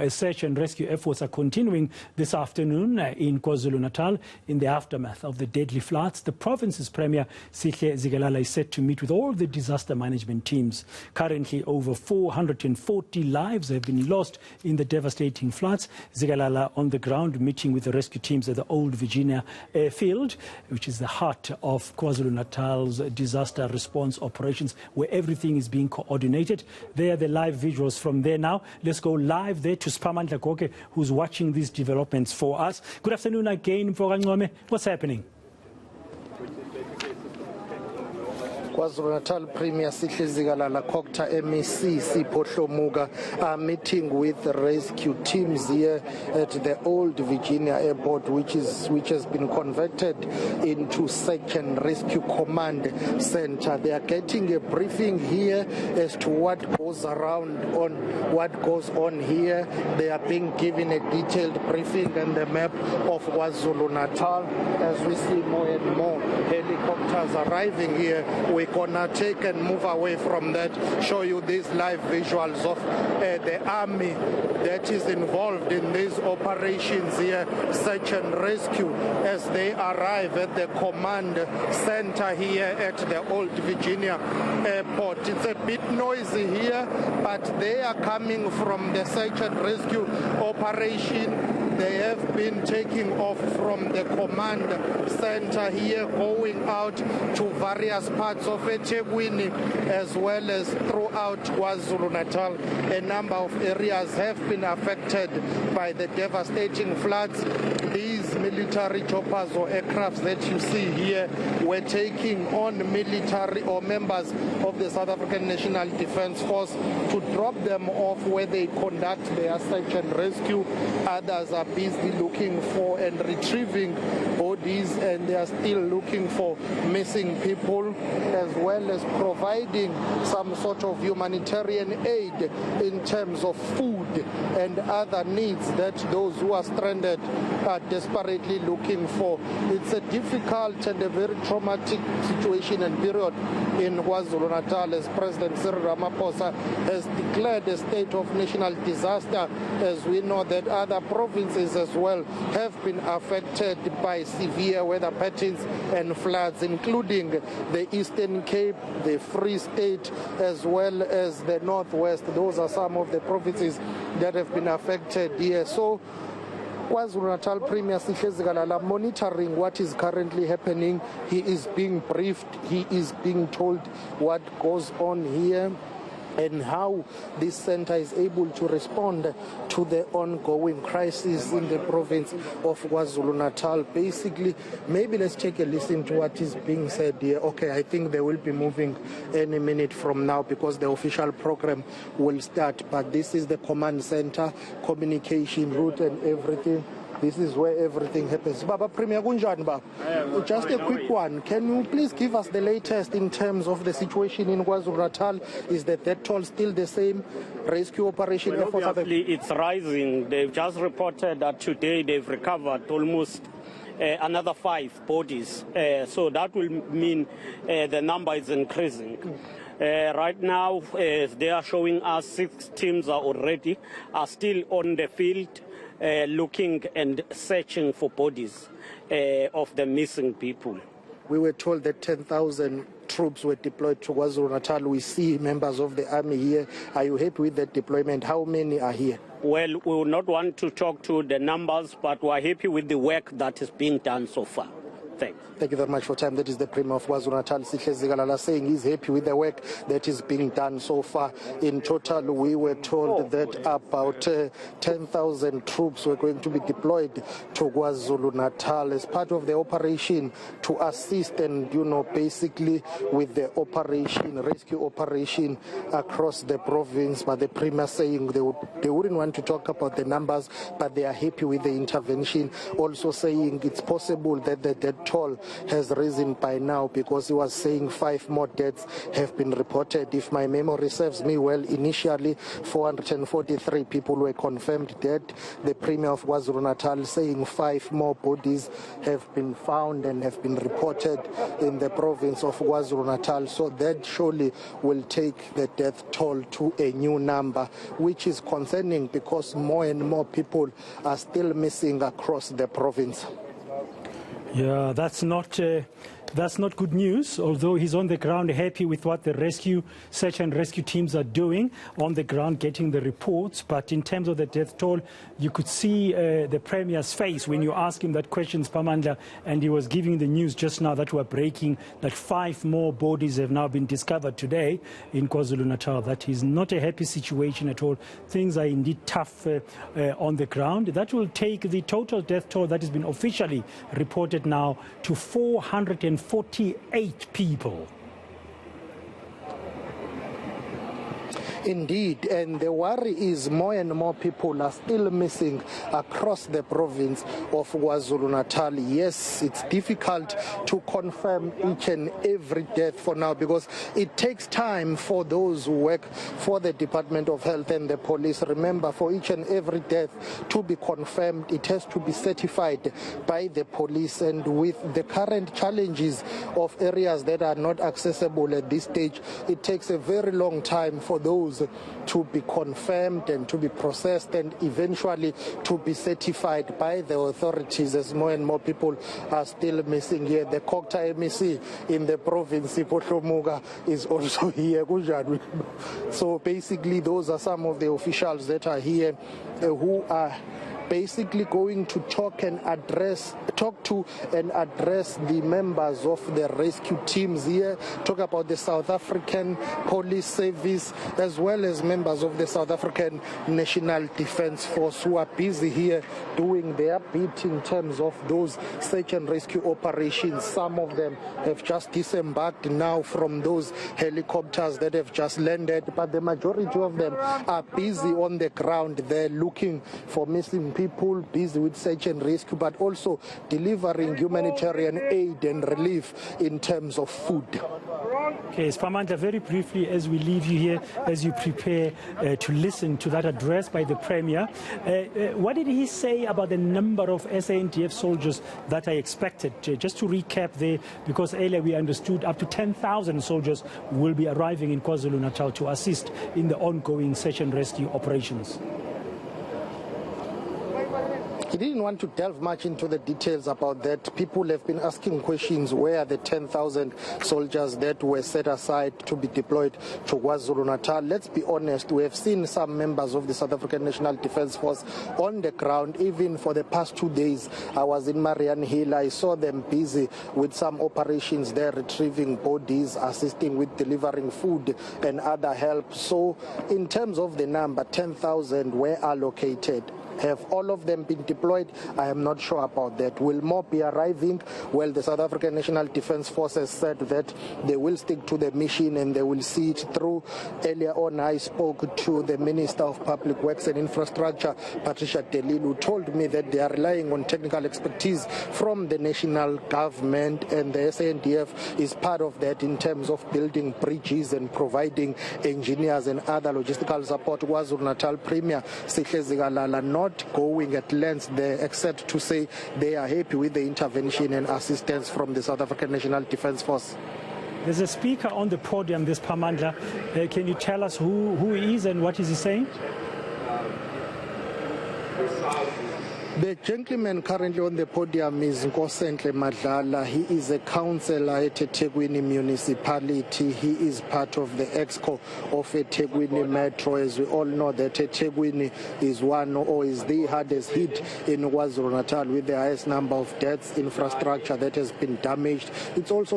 Search and rescue efforts are continuing this afternoon in KwaZulu-Natal in the aftermath of the deadly floods. The province's Premier, Siphamandla Goge, is set to meet with all the disaster management teams. Currently, over 440 lives have been lost in the devastating floods. Goge on the ground meeting with the rescue teams at the Old Virginia Airfield, which is the heart of KwaZulu-Natal's disaster response operations, where everything is being coordinated. There are the live visuals from there now. Let's go live there to Siphamandla Goge, who's watching these developments for us. Good afternoon again, Mfoka. What's happening? KwaZulu-Natal Premier Siphamandla Goge, MEC Sipho are meeting with the rescue teams here at the Old Virginia Airport, which has been converted into Search and Rescue Command Center. They are getting a briefing here as to what goes on here. They are being given a detailed briefing and the map of KwaZulu-Natal. As we see more and more helicopters arriving here, we're gonna take and move away from that, show you these live visuals of the army that is involved in these operations here, search and rescue, as they arrive at the command center here at the Old Virginia Airport. It's a bit noisy here, but they are coming from the search and rescue operation. They have been taking off from the command center here, going out to various parts of eThekwini as well as throughout KwaZulu-Natal. A number of areas have been affected by the devastating floods. These military choppers or aircrafts that you see here were taking on military or members of the South African National Defence Force to drop them off where they conduct their search and rescue. Others are busy looking for and retrieving bodies, and they are still looking for missing people, as well as providing some sort of humanitarian aid in terms of food and other needs that those who are stranded are desperately looking for. It's a difficult and a very traumatic situation and period in KwaZulu-Natal, as President Cyril Ramaphosa has declared a state of national disaster, as we know that other provinces as well have been affected by severe weather patterns and floods, including the Eastern Cape, the Free State, as well as the Northwest. Those are some of the provinces that have been affected here. So KwaZulu-Natal Premier Siphamandla Goge monitoring what is currently happening. He is being briefed, he is being told what goes on here and how this center is able to respond to the ongoing crisis in the province of KwaZulu-Natal. Basically, maybe let's take a listen to what is being said here. Okay, I think they will be moving any minute from now because the official program will start. But this is the command center, communication route and everything. This is where everything happens. Baba Premier Gunjan, just a quick one. Can you please give us the latest in terms of the situation in KwaZulu-Natal? Is the death toll still the same? Rescue operation efforts? Obviously, it's rising. They've just reported that today they've recovered almost another 5 bodies. So that will mean the number is increasing. Right now, they are showing us 6 teams are still on the field, looking and searching for bodies of the missing people. We were told that 10,000 troops were deployed to KwaZulu-Natal. We see members of the army here. Are you happy with that deployment? How many are here? Well, we will not want to talk to the numbers, but we are happy with the work that is being done so far. Thanks. Thank you very much for time. That is the Premier of KwaZulu-Natal, Siphamandla Goge, saying he's happy with the work that is being done so far. In total, we were told that about 10,000 troops were going to be deployed to KwaZulu-Natal as part of the operation to assist and, basically with the operation, rescue operation across the province. But the Premier saying they wouldn't want to talk about the numbers, but they are happy with the intervention. Also saying it's possible that the death toll toll has risen by now, because he was saying 5 more deaths have been reported. If my memory serves me well, initially 443 people were confirmed dead. The Premier of KwaZulu-Natal saying 5 more bodies have been found and have been reported in the province of KwaZulu-Natal. So that surely will take the death toll to a new number, which is concerning because more and more people are still missing across the province. Yeah, that's not good news, although he's on the ground happy with what the search and rescue teams are doing on the ground, getting the reports. But in terms of the death toll, you could see the Premier's face when you ask him that question, Siphamandla, and he was giving the news just now that we're breaking, that 5 more bodies have now been discovered today in KwaZulu-Natal. That is not a happy situation at all. Things are indeed tough on the ground. That will take the total death toll that has been officially reported now to 448 people. Indeed, and the worry is more and more people are still missing across the province of KwaZulu-Natal. Yes, it's difficult to confirm each and every death for now, because it takes time for those who work for the Department of Health and the police. Remember, for each and every death to be confirmed, it has to be certified by the police, and with the current challenges of areas that are not accessible at this stage, it takes a very long time for those to be confirmed and to be processed and eventually to be certified by the authorities, as more and more people are still missing here. The Kokta MEC in the province, Ipotlomuga, is also here. So basically those are some of the officials that are here who are basically going to talk to and address the members of the rescue teams here, talk about the South African Police Service, as well as members of the South African National Defence Force, who are busy here doing their bit in terms of those search and rescue operations. Some of them have just disembarked now from those helicopters that have just landed, but the majority of them are busy on the ground. They're looking for missing people, busy with search and rescue, but also delivering humanitarian aid and relief in terms of food. Okay, Siphamandla, very briefly, as we leave you here, as you prepare to listen to that address by the Premier, what did he say about the number of SANDF soldiers that are expected? Just to recap there, because earlier we understood up to 10,000 soldiers will be arriving in KwaZulu-Natal to assist in the ongoing search and rescue operations. He didn't want to delve much into the details about that. People have been asking questions, where are the 10,000 soldiers that were set aside to be deployed to KwaZulu-Natal? Let's be honest, we have seen some members of the South African National Defence Force on the ground. Even for the past 2 days, I was in Marian Hill. I saw them busy with some operations there, retrieving bodies, assisting with delivering food and other help. So in terms of the number, 10,000 were allocated. Have all of them been deployed? I am not sure about that. Will more be arriving? Well, the South African National Defence Force has said that they will stick to the mission and they will see it through. Earlier on, I spoke to the Minister of Public Works and Infrastructure, Patricia de Lille, who told me that they are relying on technical expertise from the national government, and the SANDF is part of that in terms of building bridges and providing engineers and other logistical support. KwaZulu-Natal Premier Sihle Zikalala not going at length there, except to say they are happy with the intervention and assistance from the South African National Defence Force. There's a speaker on the podium, this Siphamandla. Can you tell us who he is and what is he saying? The gentleman currently on the podium is Nkosenhle Madlala. He is a councillor at eThekwini municipality. He is part of the EXCO of eThekwini Metro. As we all know, that eThekwini is one or is the hardest hit in KwaZulu-Natal with the highest number of deaths, infrastructure that has been damaged. It's also